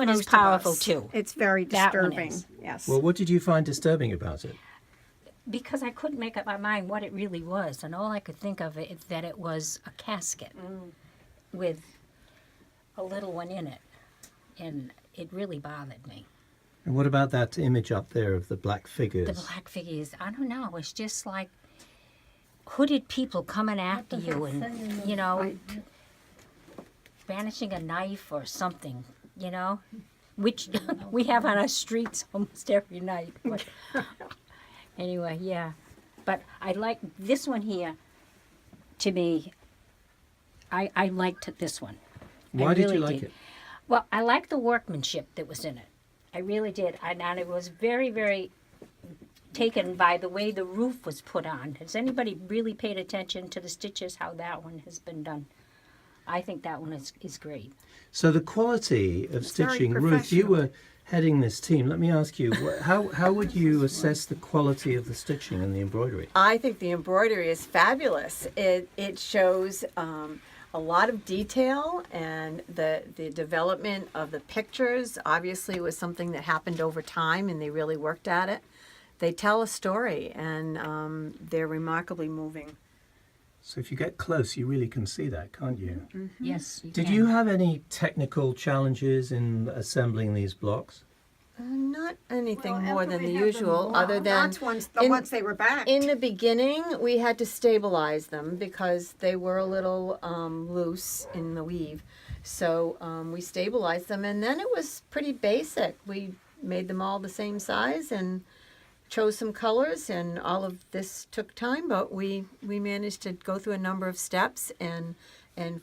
one is most of powerful us. too. It's very That one disturbing. is. Yes. Well, what did you find disturbing about it? Because I couldn't make up my mind what it really was, and all I could think of is that it was a casket with a little one in it, and it really bothered me. And what about that image up there of the black figures? The black figures, I don't know, it's just like hooded people coming after you and, you know, banishing a knife or something, you know, which we have on our streets almost every night. But anyway, yeah. But I like this one here, to me, I liked this one. Why did you really like did. it? Well, I liked the workmanship that was in it. I really did. And it was very, very taken by the way the roof was put on. Has anybody really paid attention to the stitches, how that one has been done? I think that one is great. So the quality of It's very stitching, Ruth, you professional. were heading this team. Let me ask you, how would you assess the quality of the stitching and the embroidery? I think the embroidery is fabulous. It shows a lot of detail, and the development of the pictures obviously was something that happened over time, and they really worked at it. They tell a story, and they're remarkably moving. So if you get close, you really can see that, can't you? Yes. Did you have any technical challenges in assembling these blocks? Not anything Well, more after than we the had them usual, blocked, other than that's once they were back. in the beginning, we had to stabilize them because they were a little loose in the weave. So we stabilized them, and then it was pretty basic. We made them all the same size and chose some colors, and all of this took time, but we managed to go through a number of steps and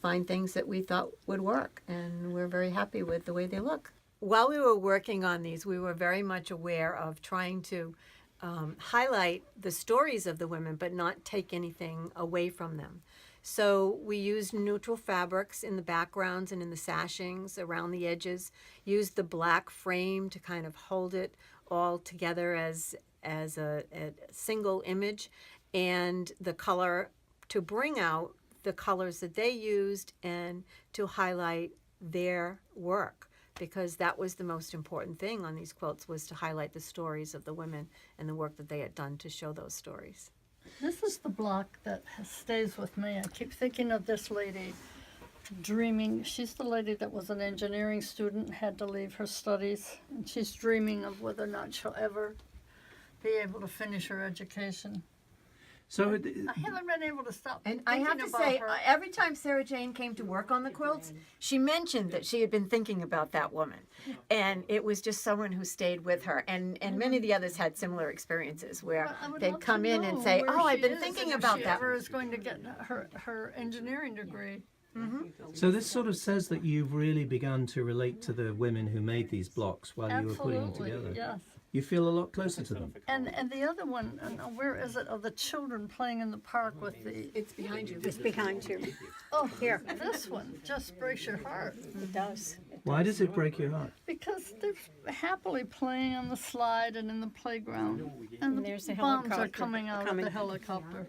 find things that we thought would work, and we're very happy with the way they look. While we were working on these, we were very much aware of trying to highlight the stories of the women, but not take anything away from them. So we used neutral fabrics in the backgrounds and in the sashings around the edges, used the black frame to kind of hold it all together as a single image, and the color to bring out the colors that they used and to highlight their work, because that was the most important thing on these quilts, was to highlight the stories of the women and the work that they had done to show those stories. This is the block that stays with me. I keep thinking of this lady dreaming. She's the lady that was an engineering student, had to leave her studies, and she's dreaming of whether or not she'll ever be able to finish her education. So I haven't been able to stop And thinking I have to about say, her. every time Sarah Jane came to work on the quilts, she mentioned that she had been thinking about that woman. And it was just someone who stayed with her. And many of the others had similar experiences where But I would they'd love to come in and know say, where oh, I've she been is thinking and about if she that. ever is going to get her engineering degree. So this sort of says that you've really begun to relate to the women who made these blocks while you were putting them Absolutely, together. yes. You feel a lot closer to them. And the other one, where is it? Of the children playing in the park with the. It's behind you. It's behind you. Oh, here, this one just breaks your heart It does. Why does it break your heart? because they're happily playing on the slide and in the playground, and the there's a bombs are helicopter coming out coming. of the helicopter.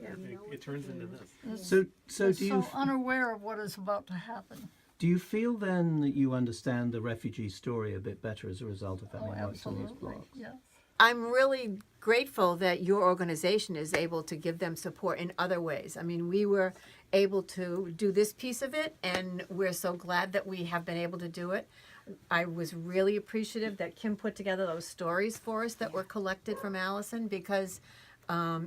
It turns into this. So They're do you so unaware of what is about to happen. do you feel then that you understand the refugee story a bit better as a result of Oh, having worked on these absolutely, blocks? yes. I'm really grateful that your organization is able to give them support in other ways. I mean, we were able to do this piece of it, and we're so glad that we have been able to do it. I was really appreciative that Kim put together those stories for us that were collected from Allison, because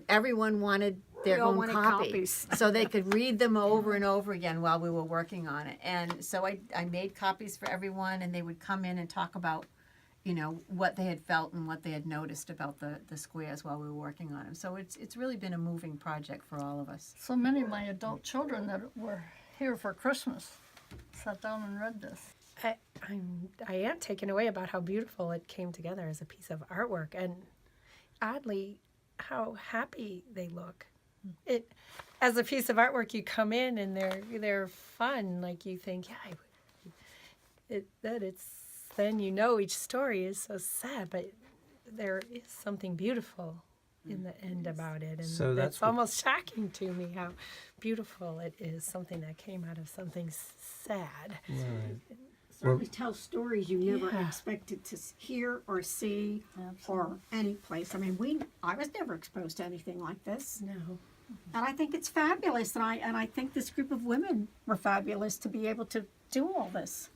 everyone wanted their We all own wanted copy copies. so they could read them over and over again while we were working on it. And so I made copies for everyone, and they would come in and talk about, you know, what they had felt and what they had noticed about the squares while we were working on them. So it's really been a moving project for all of us. So many of my adult children that were here for Christmas sat down and read this. I am taken away about how beautiful it came together as a piece of artwork, and oddly, how happy they look. It, as a piece of artwork, you come in and they're fun. Like you think, yeah, then you know each story is so sad, but there is something beautiful in the end about it, and So that's it's what- almost shocking to me how beautiful it is. Something that came out of something sad. Right. certainly tell stories you never Yeah. expected to hear or see or any place. I mean, I was never exposed to anything like this. No. And I think it's fabulous. And I think this group of women were fabulous to be able to do all this.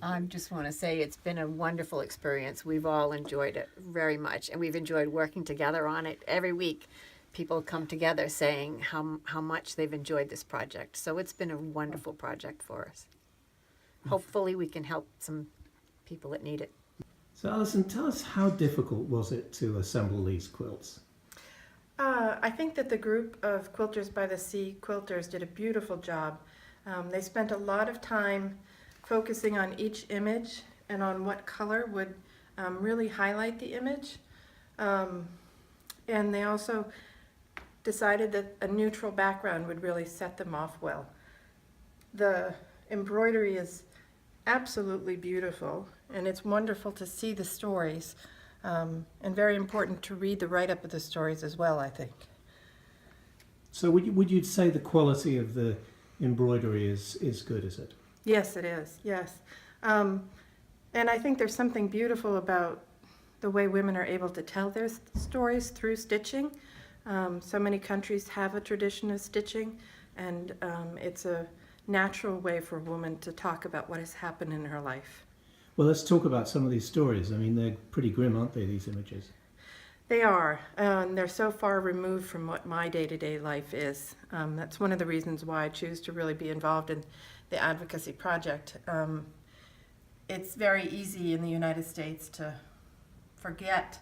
I just want to say it's been a wonderful experience. We've all enjoyed it very much, and we've enjoyed working together on it. Every week, people come together saying how much they've enjoyed this project. So it's been a wonderful project for us. Hopefully, we can help some people that need it. So Alison, tell us, how difficult was it to assemble these quilts? I think that the group of Quilters by the Sea quilters did a beautiful job. They spent a lot of time focusing on each image and on what color would really highlight the image. And they also decided that a neutral background would really set them off well. The embroidery is absolutely beautiful, and it's wonderful to see the stories, and very important to read the write-up of the stories as well, I think. So would you say the quality of the embroidery is good, is it? Yes, it is, yes. And I think there's something beautiful about the way women are able to tell their stories through stitching. So many countries have a tradition of stitching, and it's a natural way for a woman to talk about what has happened in her life. Well, let's talk about some of these stories. I mean, they're pretty grim, aren't they, these images? They are, and they're so far removed from what my day-to-day life is. That's one of the reasons why I choose to really be involved in the advocacy project. It's very easy in the United States to forget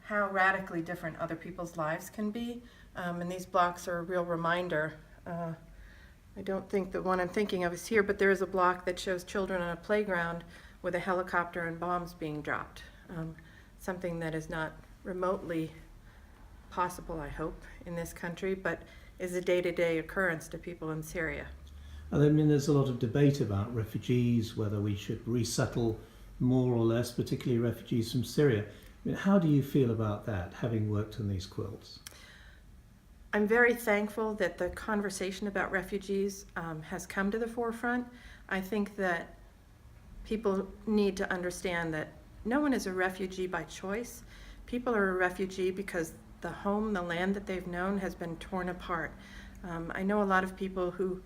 how radically different other people's lives can be, and these blocks are a real reminder. I don't think the one I'm thinking of is here, but there is a block that shows children on a playground with a helicopter and bombs being dropped. Something that is not remotely possible, I hope, in this country, but is a day-to-day occurrence to people in Syria. I mean, there's a lot of debate about refugees, whether we should resettle more or less, particularly refugees from Syria. I mean, how do you feel about that, having worked on these quilts? I'm very thankful that the conversation about refugees has come to the forefront. I think that people need to understand that no one is a refugee by choice. People are a refugee because the home, the land that they've known has been torn apart. I know a lot of people who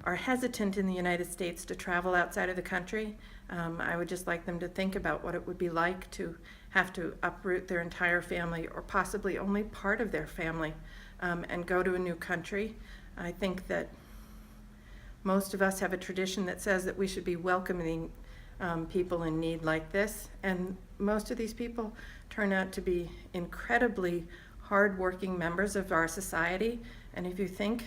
are hesitant in the United States to travel outside of the country. I would just like them to think about what it would be like to have to uproot their entire family, or possibly only part of their family, and go to a new country. I think that most of us have a tradition that says that we should be welcoming people in need like this, and most of these people turn out to be incredibly hardworking members of our society. And if you think,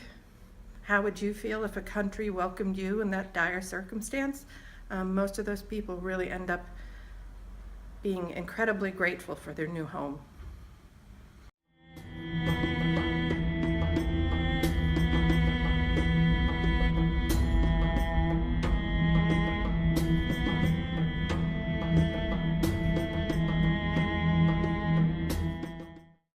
how would you feel if a country welcomed you in that dire circumstance? Most of those people really end up being incredibly grateful for their new home.